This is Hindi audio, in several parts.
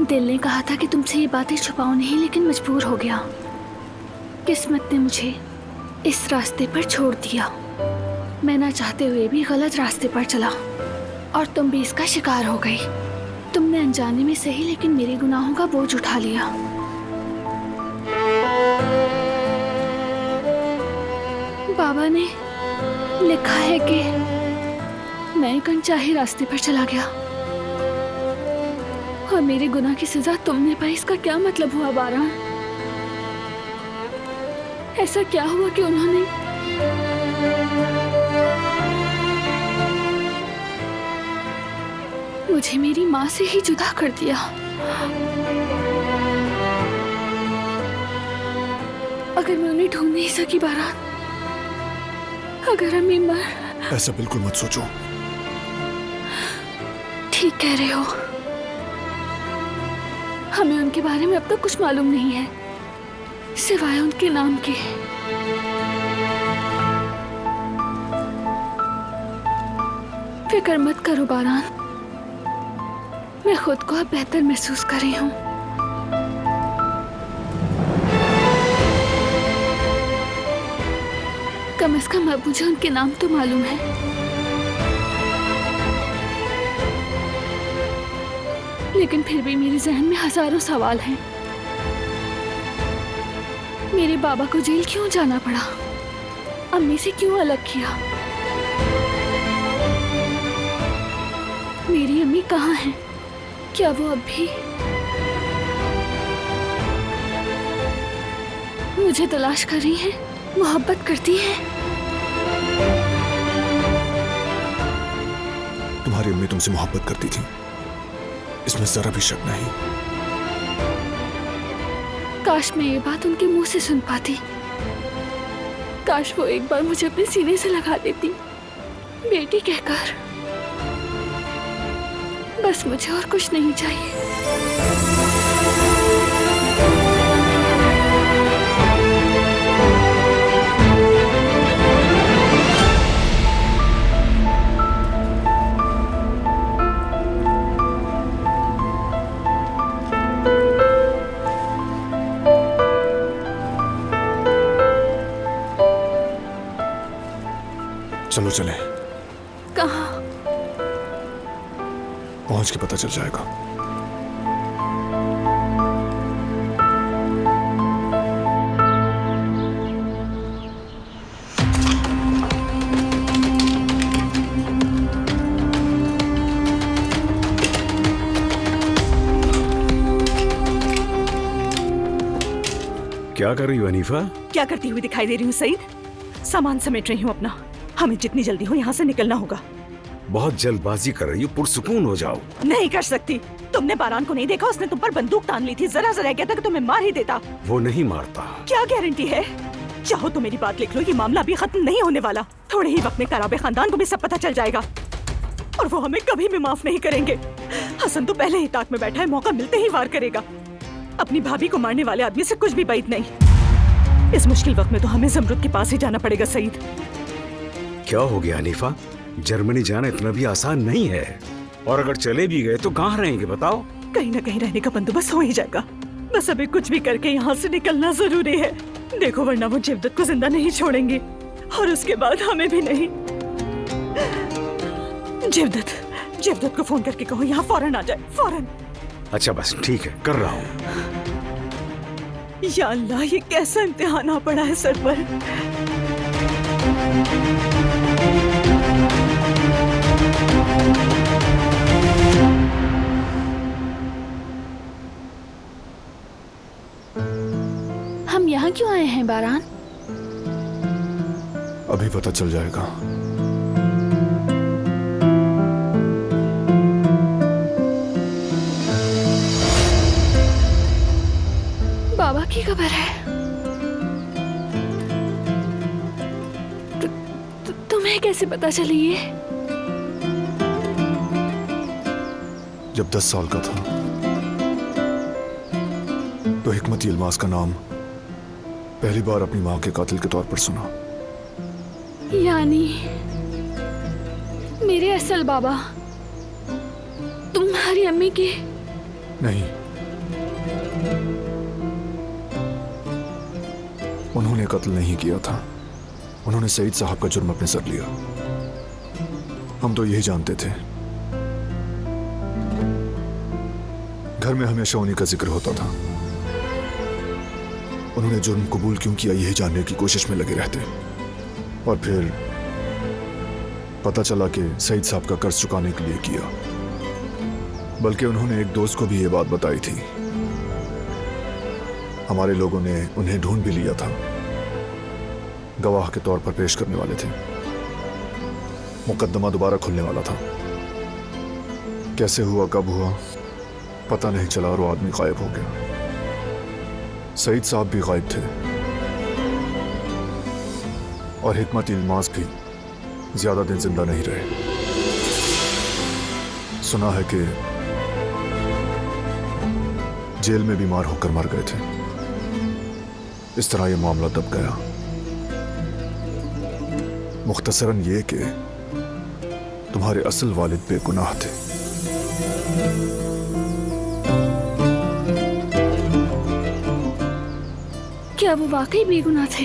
दिल ने कहा था कि तुमसे ये बातें छुपाओ नहीं, लेकिन मजबूर हो गया। किस्मत ने मुझे इस रास्ते पर छोड़ दिया। मैं ना चाहते हुए भी गलत रास्ते पर चला और तुम भी इसका शिकार हो गई। तुमने अनजाने में सही लेकिन मेरे गुनाहों का बोझ उठा लिया। बाबा ने लिखा है कि मैं एक अनचाहे रास्ते पर चला गया और मेरे गुनाह की सजा तुमने पाई। इसका क्या मतलब हुआ बारान? ऐसा क्या हुआ कि उन्होंने मुझे मेरी माँ से ही जुदा कर दिया? अगर मैं उन्हें ढूंढ नहीं सकी बारान, अगर अम्मी मर... ऐसा बिल्कुल मत सोचो। ठीक कह रहे हो। हमें उनके बारे में अब तक कुछ मालूम नहीं है सिवाय उनके नाम के। फिक्र मत करो बारान, मैं खुद को अब बेहतर महसूस कर रही हूँ। कम से कम अब मुझे उनके नाम तो मालूम है। लेकिन फिर भी मेरे जहन में हजारों सवाल हैं। मेरे बाबा को जेल क्यों जाना पड़ा? अम्मी से क्यों अलग किया? मेरी अम्मी कहाँ हैं? क्या वो अब भी मुझे तलाश कर रही हैं, मोहब्बत करती हैं? तुम्हारी अम्मी तुमसे मोहब्बत करती थी, इसमें जरा भी शक नहीं। काश मैं ये बात उनके मुंह से सुन पाती। काश वो एक बार मुझे अपने सीने से लगा देती, बेटी कहकर। बस मुझे और कुछ नहीं चाहिए। चलो चले। कहाँ? पहुंच के पता चल जाएगा। क्या कर रही हो हनीफा? क्या करती हुई दिखाई दे रही हूँ सईद? सामान समेट रही हूँ अपना। हमें जितनी जल्दी हो यहाँ से निकलना होगा। बहुत जल्दबाजी कर रही हो, पुरसुकून हो जाओ। नहीं कर सकती। तुमने बारान को नहीं देखा? उसने तुम पर बंदूक तान ली थी। जरा सा रह गया था कि तुम्हें मार ही देता। वो नहीं मारता। क्या गारंटी है? चाहो तो मेरी बात लिख लो, ये मामला अभी खत्म नहीं होने वाला। थोड़े ही वक्त में कराबे खानदान को भी सब पता चल जाएगा और वो हमें कभी भी माफ नहीं करेंगे। हसन तो पहले ही ताक में बैठा है, मौका मिलते ही वार करेगा। अपनी भाभी को मारने वाले आदमी से कुछ भी बैद नहीं। इस मुश्किल वक्त में तो हमें जमरुद के पास ही जाना पड़ेगा सईद। क्या हो गया हनीफा? जर्मनी जाना इतना भी आसान नहीं है, और अगर चले भी गए तो कहाँ रहेंगे बताओ? कहीं न कहीं रहने का बंदोबस्त हो ही जाएगा। बस अभी कुछ भी करके यहाँ से निकलना जरूरी है। देखो वरना वो जेवदत को जिंदा नहीं छोड़ेंगे और उसके बाद हमें भी नहीं। जेवदत को फोन करके कहो यहाँ फौरन आ जाए, फौरन। अच्छा बस ठीक है, कर रहा हूँ। या अल्लाह, ये कैसा इम्तिहान आ पड़ा है सर पर। हम यहाँ क्यों आए हैं बारान? अभी पता चल जाएगा। बाबा की खबर है? तुम्हें कैसे पता चली ये? जब 10 साल का था तो हिकमत इल्मास का नाम पहली बार अपनी माँ के कातिल के तौर पर सुना। यानी मेरे असल बाबा तुम्हारी अम्मी के? नहीं, उन्होंने कत्ल नहीं किया था, उन्होंने सईद साहब का जुर्म अपने सर लिया। हम तो यही जानते थे। घर में हमेशा उन्हीं का जिक्र होता था। उन्होंने जुर्म कबूल क्यों किया यही जानने की कोशिश में लगे रहते, और फिर पता चला कि सईद साहब का कर्ज चुकाने के लिए किया। बल्कि उन्होंने एक दोस्त को भी ये बात बताई थी। हमारे लोगों ने उन्हें ढूंढ भी लिया था, गवाह के तौर पर पेश करने वाले थे। मुकदमा दोबारा खुलने वाला था। कैसे हुआ, कब हुआ पता नहीं चला, और वो आदमी गायब हो गया। सईद साहब भी गायब थे, और हिकमत इल्मास भी ज्यादा दिन जिंदा नहीं रहे। सुना है कि जेल में बीमार होकर मर गए थे। इस तरह यह मामला दब गया। मुख्तसरन ये कि तुम्हारे असल वालिद बेगुनाह थे। क्या वो वाकई बेगुनाह थे?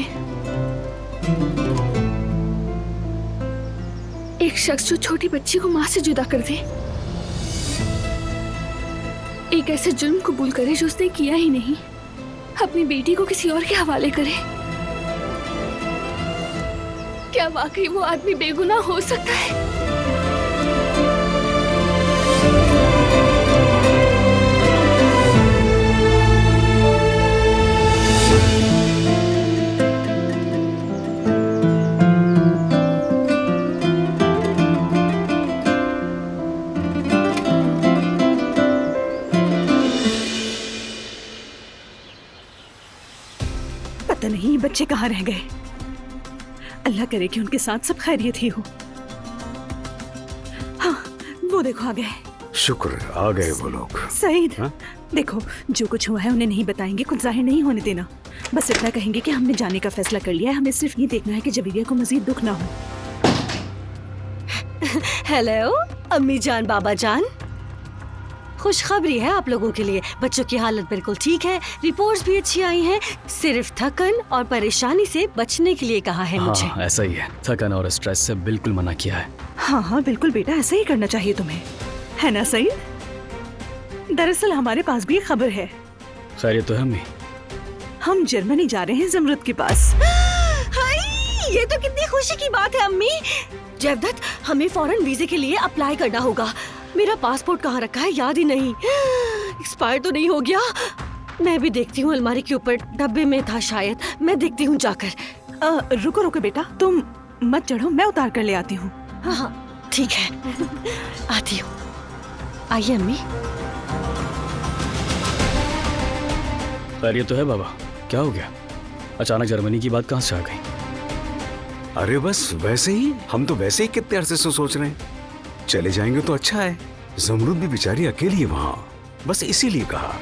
एक शख्स जो छोटी बच्ची को मां से जुदा कर दे, एक ऐसे जुर्म कबूल करे जो उसने किया ही नहीं, अपनी बेटी को किसी और के हवाले करे। क्या वाकई वो आदमी बेगुनाह हो सकता है? पता नहीं ये बच्चे कहाँ रह गए। अल्लाह करे कि उनके साथ सब खैरियत ही हो। हाँ, वो देखो आ गए। शुक्र आ गए वो लोग। सईद, हाँ? देखो जो कुछ हुआ है उन्हें नहीं बताएंगे, कुछ जाहिर नहीं होने देना। बस इतना कहेंगे कि हमने जाने का फैसला कर लिया है। हमें सिर्फ ये देखना है कि जबीरिया को मजीद दुख ना हो। हेलो अम्मी जान, बाबा जान, खुशखबरी है आप लोगों के लिए। बच्चों की हालत बिल्कुल ठीक है, रिपोर्ट्स भी अच्छी आई हैं। सिर्फ थकन और परेशानी से बचने के लिए कहा है मुझे। हाँ, ऐसा ही है। थकन और स्ट्रेस से बिल्कुल मना किया है। हाँ हाँ बिल्कुल बेटा, ऐसा ही करना चाहिए तुम्हें, है ना सईद? दरअसल हमारे पास भी एक खबर है। खैरियत तो है अम्मी? हम जर्मनी जा रहे हैं जमरुद के पास। हाय, ये तो कितनी खुशी की बात है अम्मी। जयदत्त, हमें फौरन वीजे के लिए अप्लाई करना होगा। मेरा पासपोर्ट कहाँ रखा है याद ही नहीं। एक्सपायर तो नहीं हो गया? मैं भी देखती हूँ, अलमारी के ऊपर डब्बे में था शायद। मैं देखती हूँ जाकर। रुको रुको बेटा, तुम मत चढ़ो, मैं उतार कर ले आती हूँ। हाँ हाँ ठीक है, आती हूँ। आइए अम्मी। खैरियत तो है बाबा? क्या हो गया? अचानक जर्मनी की बात कहाँ से आ गई? अरे बस वैसे ही, हम तो वैसे ही कितने अरसे से सोच रहे हैं चले जाएंगे तो अच्छा है। जमरुद भी बेचारी अकेली है वहाँ, बस इसीलिए कहा।